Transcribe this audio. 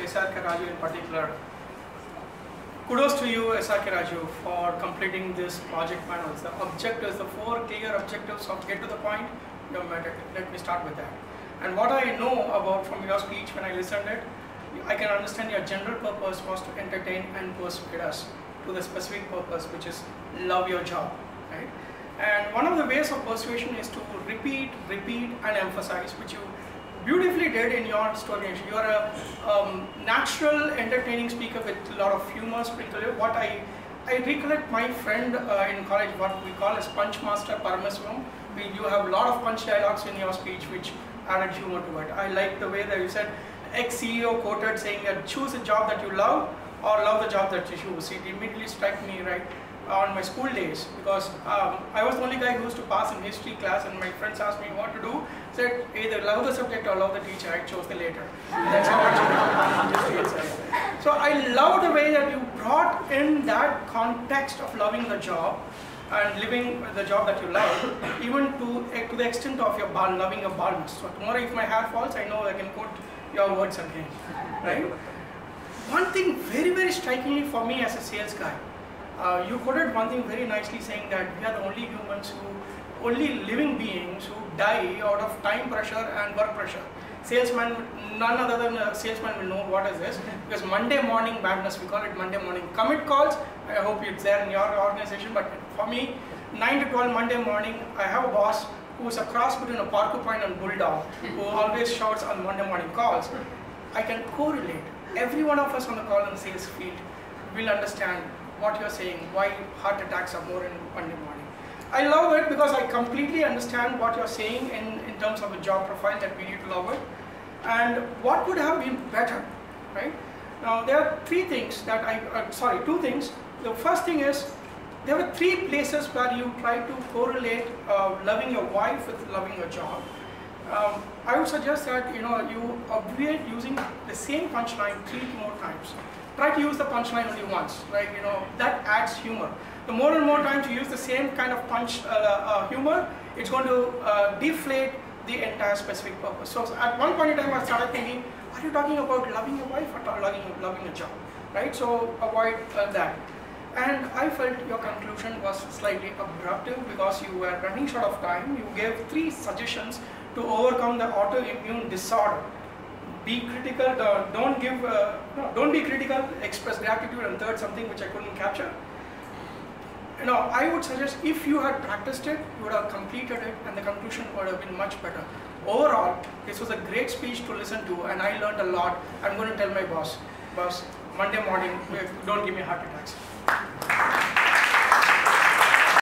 SRK Raju in particular. Kudos to you, SRK Raju, for completing this project manual. The objectives, the 4 clear objectives of get to the point, no matter. Let me start with that. And what I know about from your speech when I listened it, I can understand your general purpose was to entertain and persuade us to the specific purpose, which is love your job, right? And one of the ways of persuasion is to repeat, and emphasize, which you beautifully did in your story. You are a natural, entertaining speaker with a lot of humor sprinkled. What I recollect my friend in college, what we call as Punch Master Parameswaram. You have a lot of punch dialogues in your speech, which added humor to it. I like the way that you said, ex-CEO quoted saying that choose a job that you love or love the job that you choose. It immediately struck me right on my school days, because I was the only guy who used to pass in history class, and my friends asked me what to do. Said either love the subject or love the teacher. I chose the later. That's how much history. So I love the way that you brought in that context of loving the job and living the job that you love, even to the extent of your loving your baldness. So tomorrow if my hair falls, I know I can quote your words again, right? One thing very strikingly for me as a sales guy, you quoted one thing very nicely, saying that we are the only humans only living beings who die out of time pressure and work pressure. Salesman, none other than a salesman will know what is this, because Monday morning madness, we call it Monday morning commit calls. I hope it's there in your organization, but for me, 9 to 12 Monday morning, I have a boss who is a cross between a porcupine and bulldog, who always shouts on Monday morning calls. I can correlate. Every one of us on the call in the sales field will understand what you're saying, why heart attacks are more in Monday morning. I love it because I completely understand what you're saying in terms of a job profile that we need to love it. And what could have been better, right? Now there are 3 things that two things. The first thing is, there were 3 places where you try to correlate loving your wife with loving your job. I would suggest that you obviate using the same punchline 3 more times. Try to use the punchline only once, right? That adds humor. The more and more times you use the same kind of punch humor, it's going to deflate the entire specific purpose. So at one point in time, I started thinking, are you talking about loving your wife or loving a job, right? So avoid that. And I felt your conclusion was slightly abruptive because you were running short of time. You gave 3 suggestions to overcome the autoimmune disorder. Be critical, don't be critical, express gratitude, and third, something which I couldn't capture. I would suggest if you had practiced it, you would have completed it, and the conclusion would have been much better. Overall, this was a great speech to listen to, and I learned a lot. I'm going to tell my boss, Monday morning, don't give me heart attacks.